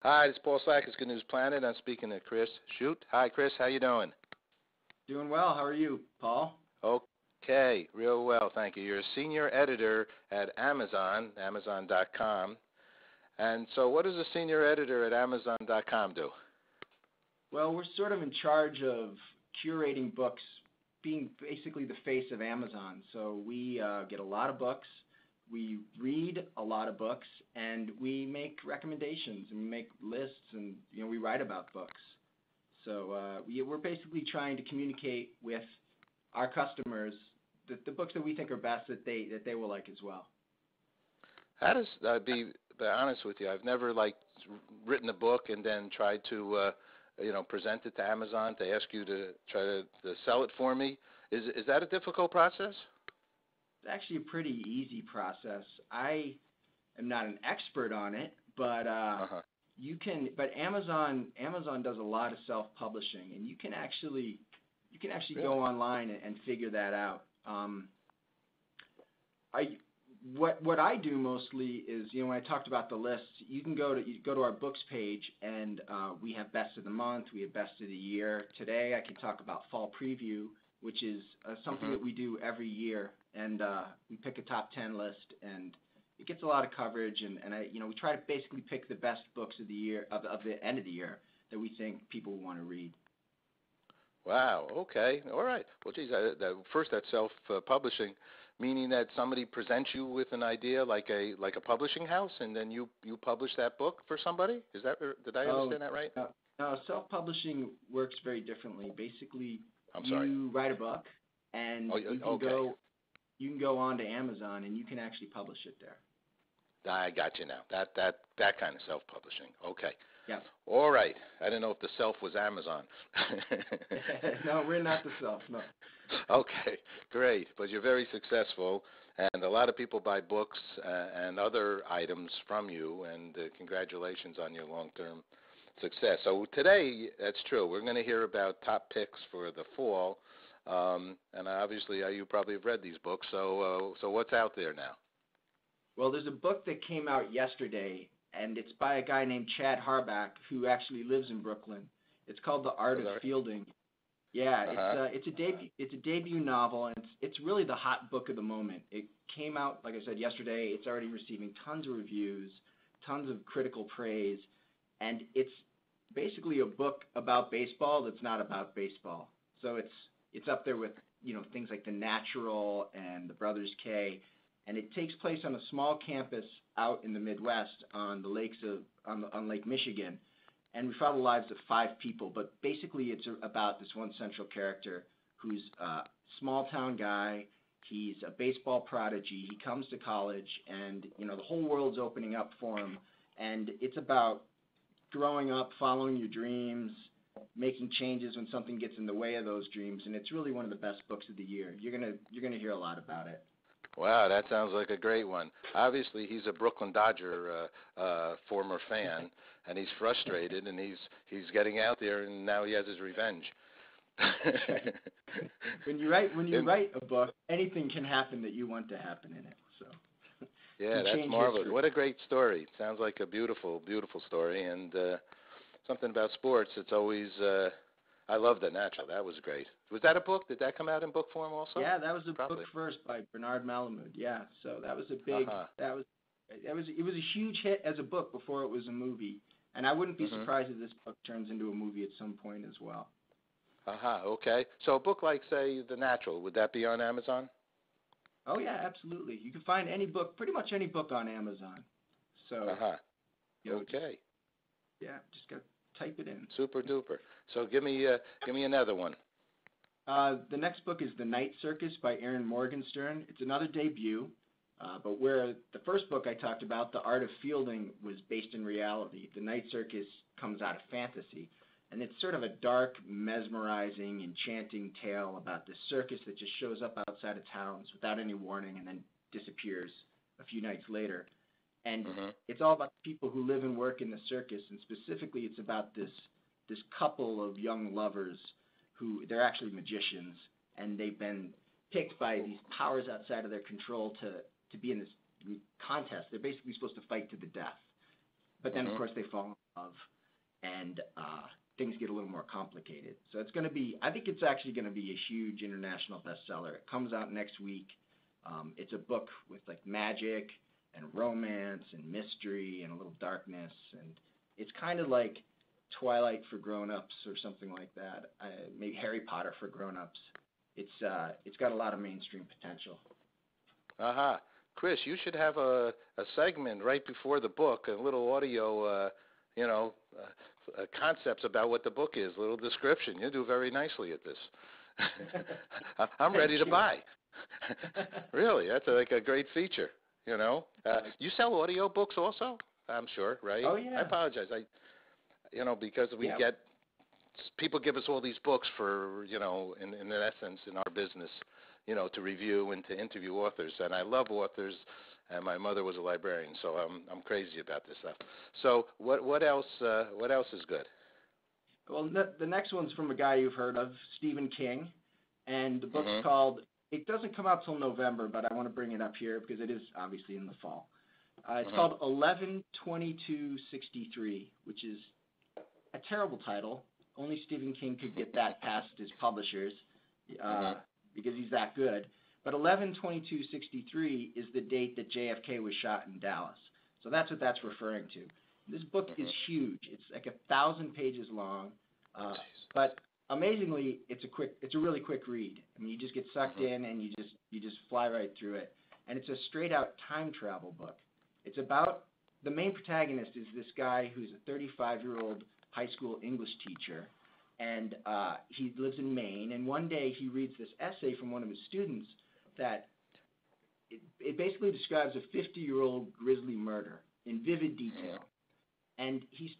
Hi, this is Paul Slack. It's Good News Planet. I'm speaking to Chris Schluep. Hi, Chris. How you doing? Doing well. How are you, Paul? Okay, real well, thank you. You're a senior editor at Amazon, Amazon.com. And so what does a senior editor at Amazon.com do? Well, we're sort of in charge of curating books, being basically the face of Amazon. So we get a lot of books, we read a lot of books, and we make recommendations and we make lists, and we write about books. So we're basically trying to communicate with our customers the books that we think are best that they will like as well. How does be honest with you? I've never written a book and then tried to present it to Amazon to ask you to try to sell it for me. Is that a difficult process? It's actually a pretty easy process. I am not an expert on it, but you can. But Amazon does a lot of self-publishing, and you can actually Really? go online and figure that out. What I do mostly is, when I talked about the lists, you go to our books page, and we have best of the month, we have best of the year. Today I can talk about fall preview, which is something that we do every year, and we pick a top 10 list, and it gets a lot of coverage, and we try to basically pick the best books of the year of the end of the year that we think people will want to read. Wow. Okay. All right. Well, geez, first that's self-publishing, meaning that somebody presents you with an idea like a publishing house, and then you publish that book for somebody. Did I understand that right? No, self-publishing works very differently. Basically, I'm sorry. You write a book, and you can go on to Amazon, and you can actually publish it there. I got you now. That kind of self-publishing. Okay. Yeah. All right. I didn't know if the self was Amazon. No, we're not the self. No. Okay, great. But you're very successful, and a lot of people buy books and other items from you, and congratulations on your long-term success. So today, that's true. We're going to hear about top picks for the fall, and obviously you probably have read these books. So what's out there now? Well, there's a book that came out yesterday, and it's by a guy named Chad Harbach, who actually lives in Brooklyn. It's called The Art of Fielding. Yeah, it's a debut novel, and it's really the hot book of the moment. It came out, like I said, yesterday. It's already receiving tons of reviews, tons of critical praise, and it's basically a book about baseball that's not about baseball. So it's up there with things like The Natural and The Brothers K. And it takes place on a small campus out in the Midwest on the lakes on Lake Michigan, and we follow the lives of 5 people. But basically, it's about this one central character who's a small town guy. He's a baseball prodigy. He comes to college, and the whole world's opening up for him. And it's about growing up, following your dreams, making changes when something gets in the way of those dreams. And it's really one of the best books of the year. You're gonna hear a lot about it. Wow, that sounds like a great one. Obviously, he's a Brooklyn Dodger former fan, and he's frustrated, and he's getting out there, and now he has his revenge. When you write a book, anything can happen that you want to happen in it. So yeah, that's marvelous. History. What a great story. Sounds like a beautiful, beautiful story, and something about sports. It's always. I love The Natural. That was great. Was that a book? Did that come out in book form also? Yeah, that was a book first by Bernard Malamud. Yeah, so that was a big. It was a huge hit as a book before it was a movie, and I wouldn't be surprised if this book turns into a movie at some point as well. Okay. So a book like, say, The Natural, would that be on Amazon? Oh yeah, absolutely. You can find any book, pretty much any book on Amazon. So. Okay. Yeah, just go type it in. Super duper. So give me another one. The next book is The Night Circus by Aaron Morgenstern. It's another debut, but where the first book I talked about, The Art of Fielding, was based in reality. The Night Circus comes out of fantasy, and it's sort of a dark, mesmerizing, enchanting tale about this circus that just shows up outside of towns without any warning and then disappears a few nights later. And it's all about the people who live and work in the circus, and specifically it's about this couple of young lovers who, they're actually magicians, and they've been picked by these powers outside of their control to be in this contest. They're basically supposed to fight to the death. but then of course they fall in love, and things get a little more complicated. So it's going to be, I think it's actually going to be a huge international bestseller. It comes out next week. It's a book with like magic and romance and mystery and a little darkness, and it's kind of like Twilight for grown-ups or something like that. Maybe Harry Potter for grown-ups. It's got a lot of mainstream potential. Aha. Chris, you should have a segment right before the book, a little audio, concepts about what the book is, a little description. You do very nicely at this. I'm ready to buy. Really, that's like a great feature, You sell audio books also? I'm sure, right? Oh, yeah. I apologize. Because we get people give us all these books for, in essence, in our business, to review and to interview authors. And I love authors, and my mother was a librarian, so I'm crazy about this stuff. So what else is good? Well, the next one's from a guy you've heard of, Stephen King, and the book's called, it doesn't come out till November, but I want to bring it up here because it is obviously in the fall. It's called 11/22/63, which is a terrible title. Only Stephen King could get that past his publishers because he's that good. But 11/22/63 is the date that JFK was shot in Dallas. So that's what that's referring to. This book is huge. It's like 1,000 pages long. But amazingly, it's a really quick read. I mean, you just get sucked in and you just fly right through it. And it's a straight out time travel book. It's about, the main protagonist is this guy who's a 35-year-old high school English teacher, and he lives in Maine, and one day he reads this essay from one of his students that it basically describes a 50-year-old grisly murder in vivid detail. And he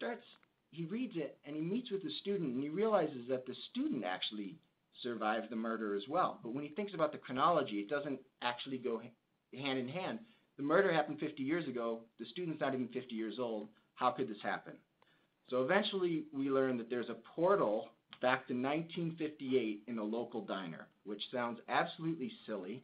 reads it, and he meets with the student, and he realizes that the student actually survived the murder as well. But when he thinks about the chronology, it doesn't actually go hand in hand. The murder happened 50 years ago. The student's not even 50 years old. How could this happen? So eventually we learn that there's a portal back to 1958 in a local diner, which sounds absolutely silly,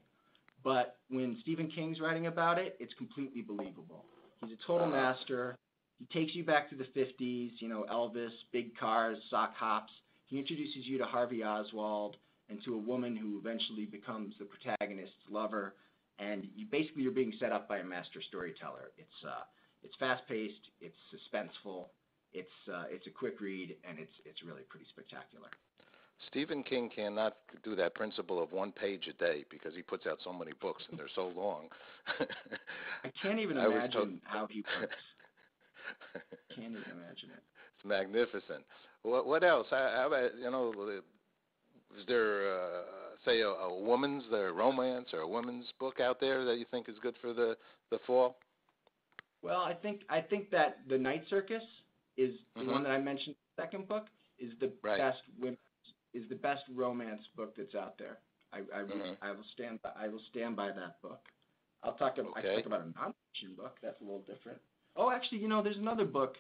but when Stephen King's writing about it, it's completely believable. He's a total master. He takes you back to the 50s, Elvis, big cars, sock hops. He introduces you to Harvey Oswald and to a woman who eventually becomes the protagonist's lover, and you're being set up by a master storyteller. It's fast-paced, it's suspenseful, it's a quick read, and it's really pretty spectacular. Stephen King cannot do that principle of one page a day because he puts out so many books and they're so long. I can't even imagine how he works. Can't even imagine it. It's magnificent. What else? How about, is there, say, a woman's romance or a woman's book out there that you think is good for the fall? Well, I think that the Night Circus is the one that I mentioned. The second book is the best romance book that's out there. I will stand by that book. I talk about a nonfiction book that's a little different. Oh, actually, there's another book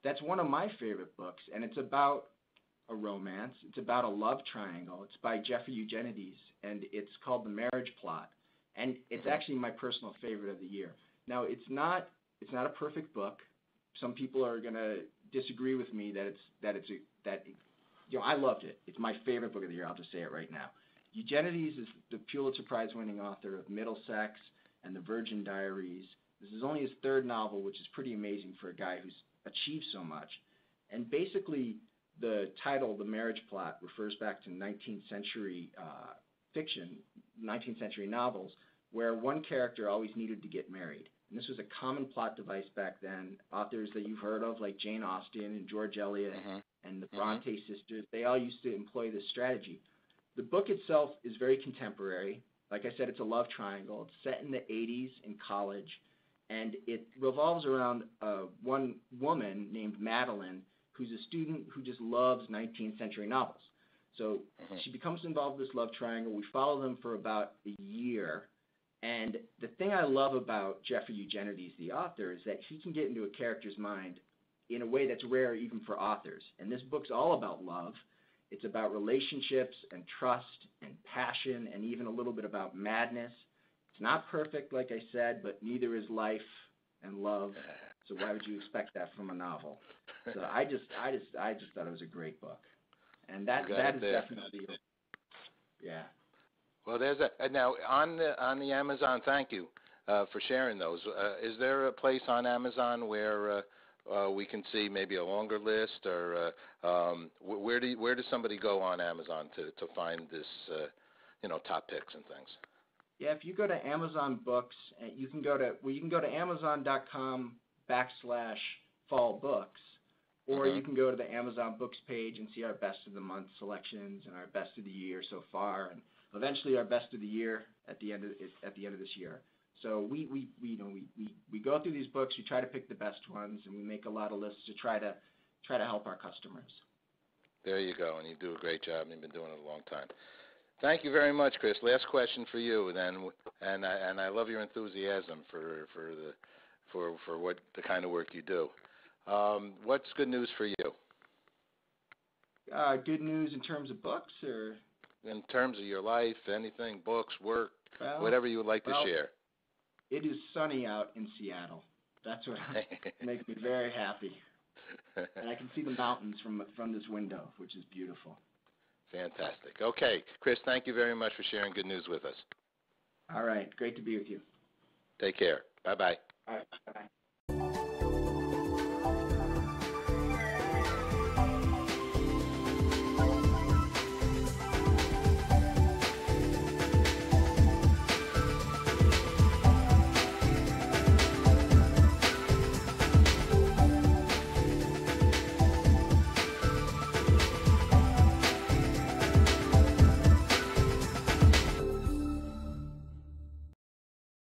that's one of my favorite books, and it's about a romance. It's about a love triangle. It's by Jeffrey Eugenides, and it's called The Marriage Plot, and it's actually my personal favorite of the year. Now, it's not a perfect book. Some people are gonna disagree with me I loved it. It's my favorite book of the year. I'll just say it right now. Eugenides is the Pulitzer Prize-winning author of Middlesex and The Virgin Diaries. This is only his third novel, which is pretty amazing for a guy who's achieved so much. And basically, the title, The Marriage Plot, refers back to 19th century fiction, 19th century novels, where one character always needed to get married. And this was a common plot device back then. Authors that you've heard of, like Jane Austen and George Eliot and the Bronte sisters, they all used to employ this strategy. The book itself is very contemporary. Like I said, it's a love triangle. It's set in the 80s in college, and it revolves around one woman named Madeline, who's a student who just loves 19th century novels. So she becomes involved with this love triangle. We follow them for about a year. And the thing I love about Jeffrey Eugenides, the author, is that he can get into a character's mind in a way that's rare even for authors. And this book's all about love. It's about relationships and trust and passion and even a little bit about madness. It's not perfect, like I said, but neither is life. and love. So why would you expect that from a novel? So I just thought it was a great book, and that is definitely, yeah. Well, there's now on the Amazon. Thank you for sharing those. Is there a place on Amazon where we can see maybe a longer list, or where does somebody go on Amazon to find this, top picks and things? Yeah, if you go to Amazon Books, you can go to Amazon.com/fall books, or you can go to the Amazon Books page and see our best of the month selections and our best of the year so far, and eventually our best of the year at the end of this year. So we go through these books, we try to pick the best ones, and we make a lot of lists to try to help our customers. There you go, and you do a great job. You've been doing it a long time. Thank you very much, Chris. Last question for you, then, and I love your enthusiasm for what the kind of work you do. What's good news for you? Good news in terms of books, or in terms of your life, anything, books, work, whatever you would like to share. It is sunny out in Seattle. That's what makes me very happy, and I can see the mountains from this window, which is beautiful. Fantastic. Okay, Chris, thank you very much for sharing good news with us. All right, great to be with you. Take care. Bye-bye. All right, bye-bye.